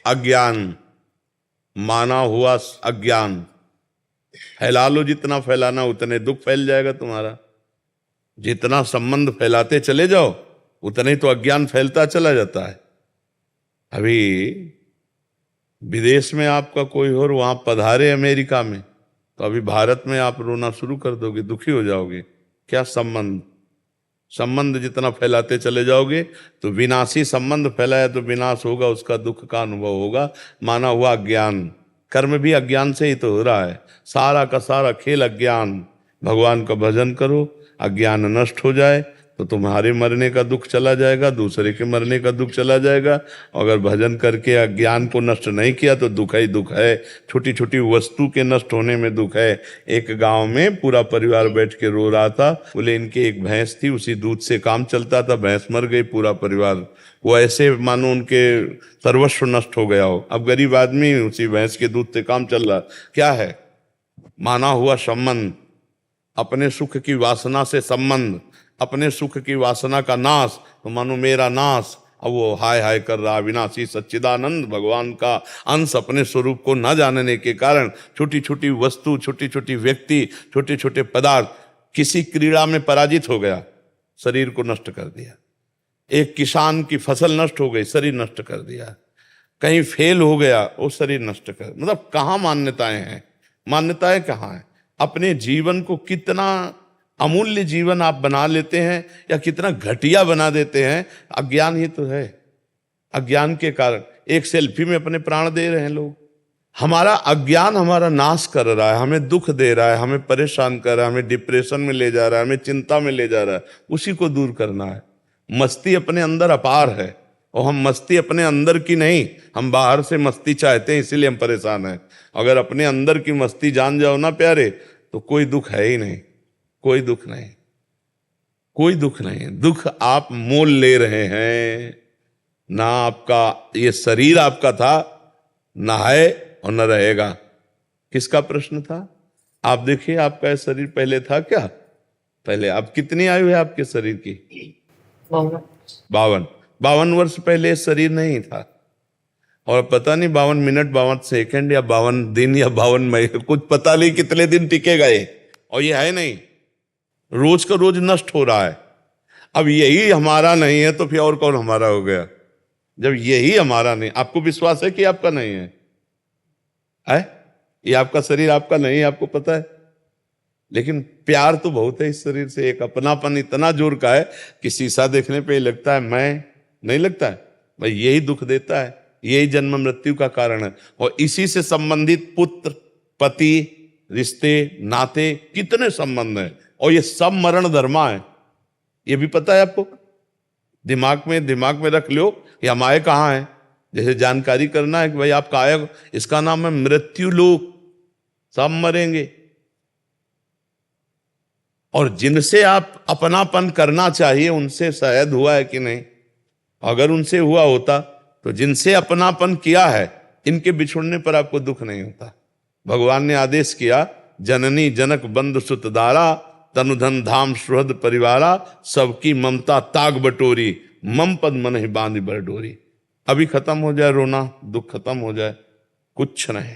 अज्ञान, माना हुआ अज्ञान। फैला लो, जितना फैलाना उतने दुख फैल जाएगा तुम्हारा। जितना संबंध फैलाते चले जाओ उतने तो अज्ञान फैलता चला जाता है। अभी विदेश में आपका कोई और वहां पधारे अमेरिका में, तो अभी भारत में आप रोना शुरू कर दोगे, दुखी हो जाओगे। क्या संबंध, संबंध जितना फैलाते चले जाओगे तो विनाशी संबंध फैलाया तो विनाश होगा, उसका दुख का अनुभव होगा। माना हुआ अज्ञान, कर्म भी अज्ञान से ही तो हो रहा है। सारा का सारा खेल अज्ञान। भगवान का भजन करो, अज्ञान नष्ट हो जाए तो तुम्हारे मरने का दुख चला जाएगा, दूसरे के मरने का दुख चला जाएगा। अगर भजन करके अज्ञान को नष्ट नहीं किया तो दुख ही दुख है। छोटी छोटी वस्तु के नष्ट होने में दुख है। एक गांव में पूरा परिवार बैठ के रो रहा था। बोले इनके एक भैंस थी, उसी दूध से काम चलता था, भैंस मर गई, पूरा परिवार वो ऐसे मानो उनके सर्वस्व नष्ट हो गया हो। अब गरीब आदमी उसी भैंस के दूध से काम चल रहा। क्या है? माना हुआ संबंध, अपने सुख की वासना से संबंध, अपने सुख की वासना का नाश, तो मानो मेरा नाश। अब वो हाय हाय कर रहा। विनाशी सच्चिदानंद भगवान का अंश अपने स्वरूप को न जानने के कारण छोटी छोटी वस्तु, छोटी छोटी व्यक्ति, छोटे छोटे पदार्थ, किसी क्रीड़ा में पराजित हो गया, शरीर को नष्ट कर दिया। एक किसान की फसल नष्ट हो गई, शरीर नष्ट कर दिया। कहीं फेल हो गया, वो शरीर नष्ट कर, मतलब कहाँ मान्यताएं हैं? मान्यताएं कहाँ हैं? अपने जीवन को कितना अमूल्य जीवन आप बना लेते हैं या कितना घटिया बना देते हैं, अज्ञान ही तो है। अज्ञान के कारण एक सेल्फी में अपने प्राण दे रहे हैं लोग। हमारा अज्ञान हमारा नाश कर रहा है, हमें दुख दे रहा है, हमें परेशान कर रहा है, हमें डिप्रेशन में ले जा रहा है, हमें चिंता में ले जा रहा है। उसी को दूर करना है। मस्ती अपने अंदर अपार है, और हम मस्ती अपने अंदर की नहीं, हम बाहर से मस्ती चाहते हैं, इसीलिए हम परेशान हैं। अगर अपने अंदर की मस्ती जान जाओ ना प्यारे, तो कोई दुख है ही नहीं, कोई दुख नहीं, कोई दुख नहीं। दुख आप मोल ले रहे हैं ना। आपका ये शरीर आपका था, ना है और न रहेगा। किसका प्रश्न था? आप देखिए, आपका ये शरीर पहले था क्या? पहले आप कितनी आयु है आपके शरीर की? 52 वर्ष पहले शरीर नहीं था। और पता नहीं 52 मिनट, 52 सेकंड या 52 दिन या 52 महीने, कुछ पता नहीं कितने दिन टिकेगा ये। और ये है नहीं, रोज का रोज नष्ट हो रहा है। अब यही हमारा नहीं है तो फिर और कौन हमारा हो गया? जब यही हमारा नहीं, आपको विश्वास है कि आपका नहीं है? ये आपका शरीर आपका नहीं है, आपको पता है। लेकिन प्यार तो बहुत है इस शरीर से। एक अपनापन इतना जोर का है कि शीशा देखने पे लगता है मैं, नहीं लगता है भाई। यही दुख देता है, यही जन्म मृत्यु का कारण है। और इसी से संबंधित पुत्र, पति, रिश्ते, नाते, कितने संबंध हैं। और ये सब मरण धर्मा है, ये भी पता है आपको। दिमाग में रख लो कि हम आए कहाँ हैं। जैसे जानकारी करना है कि भाई आपका आया, इसका नाम है मृत्यु लोक। सब मरेंगे। और जिनसे आप अपनापन करना चाहिए उनसे शायद हुआ है कि नहीं? अगर उनसे हुआ होता तो जिनसे अपनापन किया है, इनके बिछुड़ने पर आपको दुख नहीं होता। भगवान ने आदेश किया, जननी जनक बंधु सुत दारा, तनुधन धाम सुहृद परिवारा, सबकी ममता ताग बटोरी, मम पद मन ही बांध बर डोरी। अभी खत्म हो जाए रोना, दुख खत्म हो जाए, कुछ नहीं।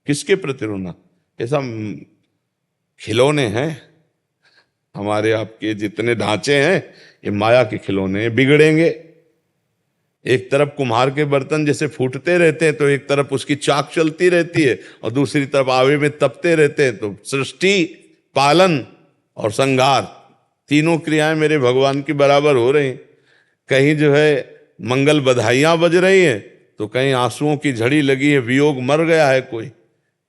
किसके प्रति रोना? ऐसा खिलौने हैं हमारे आपके, जितने ढांचे हैं ये माया के खिलौने, बिगड़ेंगे। एक तरफ कुम्हार के बर्तन जैसे फूटते रहते हैं तो एक तरफ उसकी चाक चलती रहती है, और दूसरी तरफ आवे में तपते रहते हैं। तो सृष्टि, पालन और संहार, तीनों क्रियाएं मेरे भगवान की बराबर हो रही। कहीं जो है मंगल बधाइयां बज रही हैं, तो कहीं आंसुओं की झड़ी लगी है, वियोग मर गया है कोई,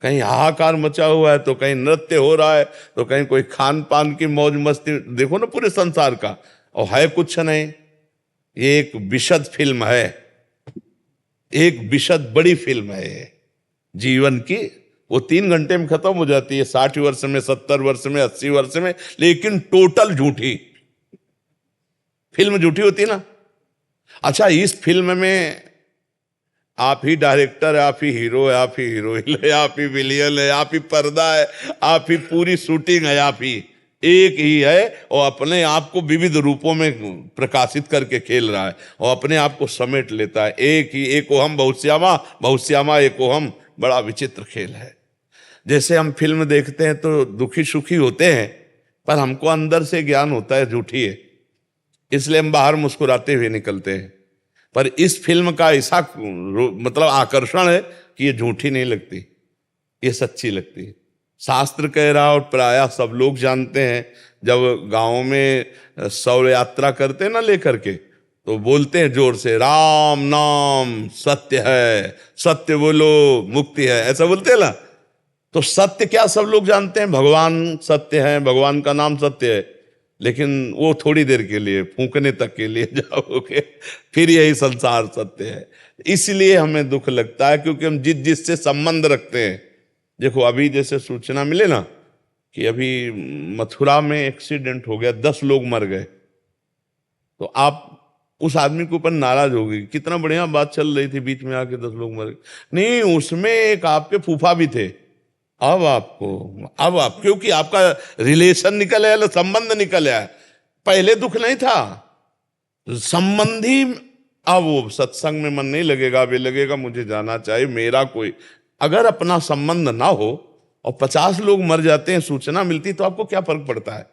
कहीं हाहाकार मचा हुआ है, तो कहीं नृत्य हो रहा है, तो कहीं कोई खान पान की मौज मस्ती। देखो ना पूरे संसार का, और है कुछ नहीं। ये एक विशद फिल्म है, एक विशद बड़ी फिल्म है जीवन की। वो 3 घंटे में खत्म हो जाती है, 60 वर्ष में, 70 वर्ष में, 80 वर्ष में, लेकिन टोटल झूठी फिल्म। झूठी होती ना। अच्छा, इस फिल्म में आप ही डायरेक्टर है, आप ही हीरो है, आप ही हीरोइन है, आप ही विलियन है, आप ही पर्दा है, आप ही पूरी शूटिंग है, आप ही एक ही है और अपने आप को विविध रूपों में प्रकाशित करके खेल रहा है और अपने आप को समेट लेता है। एक ही एकोहम बहुश्यामा, बहुश्यामा एकोहम। बड़ा विचित्र खेल है। जैसे हम फिल्म देखते हैं तो दुखी सुखी होते हैं, पर हमको अंदर से ज्ञान होता है झूठी है, इसलिए हम बाहर मुस्कुराते हुए निकलते हैं। पर इस फिल्म का ऐसा मतलब आकर्षण है कि ये झूठी नहीं लगती, ये सच्ची लगती है। शास्त्र कह रहा और प्रायः सब लोग जानते हैं, जब गांव में शौर्य यात्रा करते हैं ना लेकर के, तो बोलते हैं जोर से, राम नाम सत्य है, सत्य बोलो मुक्ति है, ऐसा बोलते हैं ना। तो सत्य क्या सब लोग जानते हैं, भगवान सत्य है, भगवान का नाम सत्य है, लेकिन वो थोड़ी देर के लिए, फूंकने तक के लिए जाओगे, फिर यही संसार सत्य है। इसलिए हमें दुख लगता है क्योंकि हम जिससे संबंध रखते हैं। देखो अभी जैसे सूचना मिले ना कि अभी मथुरा में एक्सीडेंट हो गया, 10 लोग मर गए, तो आप उस आदमी के ऊपर नाराज हो गई, कितना बढ़िया बात चल रही थी, बीच में आके 10 लोग मर गए। नहीं, उसमें एक आपके फूफा भी थे। अब आप क्योंकि आपका रिलेशन निकल आया, संबंध निकल आया, पहले दुख नहीं था संबंधी। अब वो सत्संग में मन नहीं लगेगा, अब ये लगेगा मुझे जाना चाहिए, मेरा कोई। अगर अपना संबंध ना हो और 50 लोग मर जाते हैं, सूचना मिलती, तो आपको क्या फर्क पड़ता है?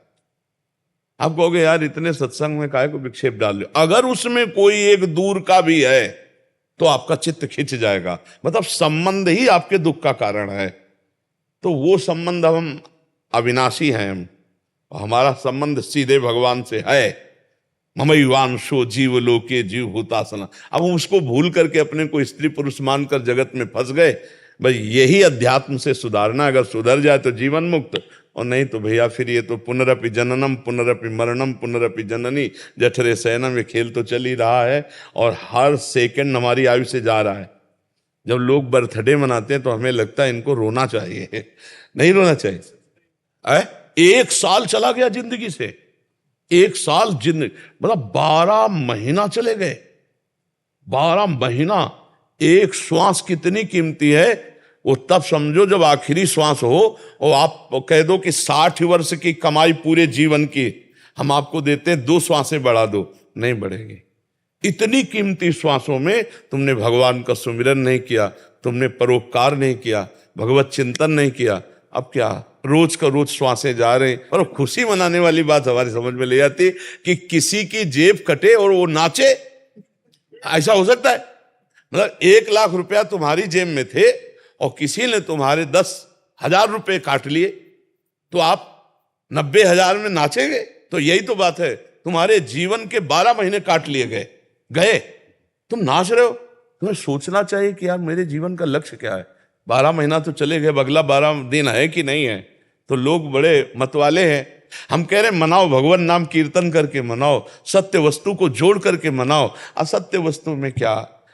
आप कहोगे यार इतने सत्संग में काहे को विक्षेप डाल लो। अगर उसमें कोई एक दूर का भी है तो आपका चित्त खिंच जाएगा, मतलब संबंध ही आपके दुख का कारण है। तो वो संबंध, हम अविनाशी हैं, हमारा संबंध सीधे भगवान से है। ममैवांशो जीव लोके जीव भूतासना। अब हम उसको भूल करके अपने को स्त्री पुरुष मानकर जगत में फंस गए। भाई यही अध्यात्म से सुधारना, अगर सुधर जाए तो जीवन मुक्त, और नहीं तो भैया फिर ये तो पुनरपि जननम पुनरपि मरणम पुनरपि जननी जठरे शयनम, ये खेल तो चल ही रहा है और हर सेकंड हमारी आयु से जा रहा है। जब लोग बर्थडे मनाते हैं तो हमें लगता है इनको रोना चाहिए, नहीं रोना चाहिए। 1 साल चला गया जिंदगी से, 1 साल जिंदगी, मतलब 12 महीना चले गए। 12 महीना, एक श्वास कितनी कीमती है वो तब समझो जब आखिरी श्वास हो और आप कह दो कि 60 वर्ष की कमाई पूरे जीवन की हम आपको देते हैं, 2 श्वासें बढ़ा दो, नहीं बढ़ेगी। इतनी कीमती श्वासों में तुमने भगवान का सुमिरन नहीं किया, तुमने परोपकार नहीं किया, भगवत चिंतन नहीं किया। अब क्या रोज का रोज श्वासें जा रहे हैं। और खुशी मनाने वाली बात हमारी समझ में ले आती कि किसी की जेब कटे और वो नाचे, ऐसा हो सकता है? मतलब 1 लाख रुपया तुम्हारी जेब में थे और किसी ने तुम्हारे 10,000 रुपए काट लिए, तो आप 90,000 में नाचेंगे? तो यही तो बात है, तुम्हारे जीवन के 12 महीने काट लिए गए, तुम नाच रहे हो। तुम्हें सोचना चाहिए कि यार मेरे जीवन का लक्ष्य क्या है। 12 महीना तो चले गए, अगला 12 दिन है कि नहीं है। तो लोग बड़े मतवाले हैं। हम कह रहे मनाओ, भगवान नाम कीर्तन करके मनाओ, सत्य वस्तु को जोड़ करके मनाओ। असत्य वस्तु में क्या?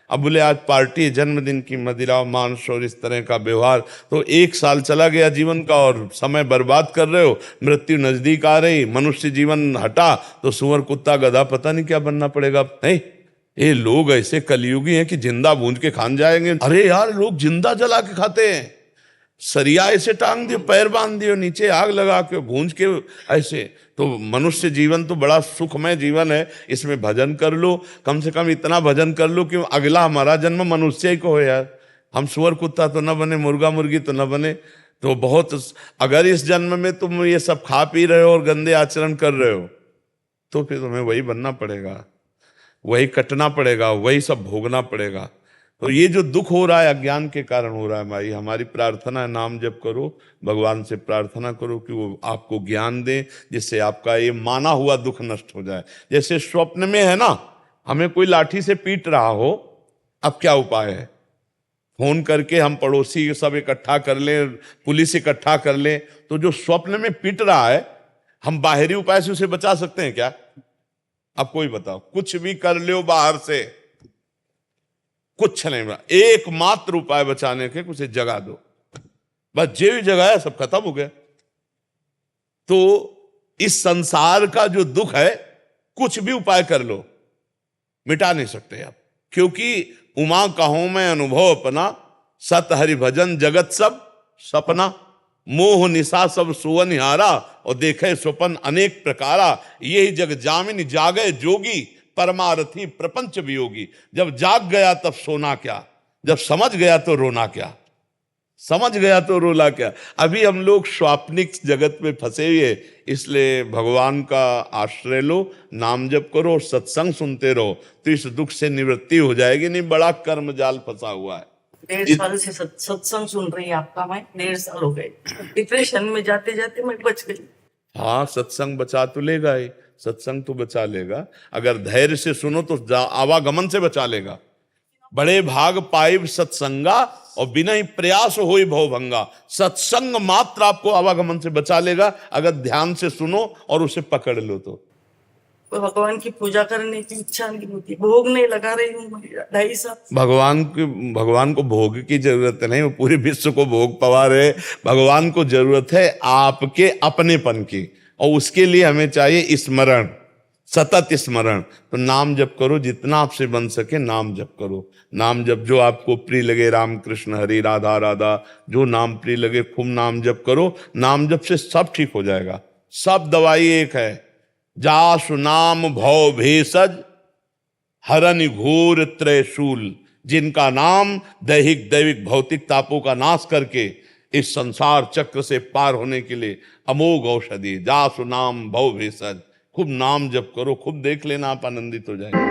अब बोले आज पार्टी, जन्मदिन की मदिरा मांस और इस तरह का व्यवहार, तो 1 साल चला गया जीवन का और समय बर्बाद कर रहे हो। मृत्यु नजदीक आ रही, मनुष्य जीवन हटा तो सुअर कुत्ता गधा पता नहीं क्या बनना पड़ेगा। नहीं, ये लोग ऐसे कलयुगी हैं कि जिंदा भूंज के खान जाएंगे। अरे यार लोग जिंदा जला के खाते हैं, सरिया ऐसे टांग दियो, पैर बांध दियो, नीचे आग लगा के भूंज के ऐसे। तो मनुष्य जीवन तो बड़ा सुखमय जीवन है, इसमें भजन कर लो, कम से कम इतना भजन कर लो कि अगला हमारा जन्म मनुष्य ही को हो यार। हम सुअर कुत्ता तो न बने, मुर्गा मुर्गी तो न बने। तो बहुत, अगर इस जन्म में तुम ये सब खा पी रहे हो और गंदे आचरण कर रहे हो तो फिर तुम्हें वही बनना पड़ेगा, वही कटना पड़ेगा, वही सब भोगना पड़ेगा। तो ये जो दुख हो रहा है अज्ञान के कारण हो रहा है। भाई हमारी प्रार्थना है, नाम जप करो, भगवान से प्रार्थना करो कि वो आपको ज्ञान दे, जिससे आपका ये माना हुआ दुख नष्ट हो जाए। जैसे स्वप्न में है ना, हमें कोई लाठी से पीट रहा हो, अब क्या उपाय है? फोन करके हम पड़ोसी सब इकट्ठा कर लें, पुलिस इकट्ठा कर लें। तो जो स्वप्न में पीट रहा है, हम बाहरी उपाय से उसे बचा सकते हैं क्या? अब कोई बताओ, कुछ भी कर लो बाहर से, कुछ नहीं बना। एकमात्र उपाय बचाने के, उसे जगा दो, बस जे भी जगाया सब खत्म हो गया। तो इस संसार का जो दुख है, कुछ भी उपाय कर लो मिटा नहीं सकते आप, क्योंकि उमा कहूं मैं अनुभव अपना, सत हरि भजन जगत सब सपना। मोह निशा सब सुवनिहारा, और देखे स्वपन अनेक प्रकारा। यही जग जामिन जागे जोगी, परमारथी प्रपंच वियोगी। जब जाग गया तब सोना क्या, जब समझ गया तो रोना क्या, समझ गया तो रोला क्या। अभी हम लोग स्वाप्निक जगत में फंसे हुए, इसलिए भगवान का आश्रय लो, नाम जप करो, सत्संग सुनते रहो, तो इस दुख से निवृत्ति हो जाएगी। नहीं बड़ा कर्म जाल फंसा हुआ है। 1.5 साल से सत्संग सुन रही है आपका। मैं 1.5 साल हो गए डिप्रेशन में जाते जाते मैं बच गई। हाँ, सत्संग बचा तो लेगा ही, सत्संग तो बचा लेगा। अगर धैर्य से सुनो तो आवागमन से बचा लेगा। बड़े भाग पाइब सत्संगा, और बिना ही प्रयास होई भवभंगा। सत्संग मात्र आपको आवागमन से बचा लेगा, अगर ध्यान से सुनो और उसे पकड़ लो तो। भगवान की पूजा करने की इच्छा नहीं होती, भोग नहीं लगा रही हूँ 2.5 साल। भगवान को भोग की जरूरत नहीं, वो पूरे विश्व को भोग पवा रहे। भगवान को जरूरत है आपके अपनेपन की, और उसके लिए हमें चाहिए स्मरण, सतत स्मरण। तो नाम जप करो, जितना आपसे बन सके नाम जप करो। नाम जप जो आपको प्रिय लगे, राम कृष्ण हरि राधा राधा, जो नाम प्रिय लगे खूब नाम जप करो। नाम जप से सब ठीक हो जाएगा, सब दवाई एक है। जासु नाम भव भेषज, हरन घोर त्रयशूल। जिनका नाम दैहिक दैविक भौतिक तापों का नाश करके इस संसार चक्र से पार होने के लिए अमोघ औषधि। जासु नाम भव भेषज, खूब नाम जप करो, खूब देख लेना आप आनंदित हो जाएंगे।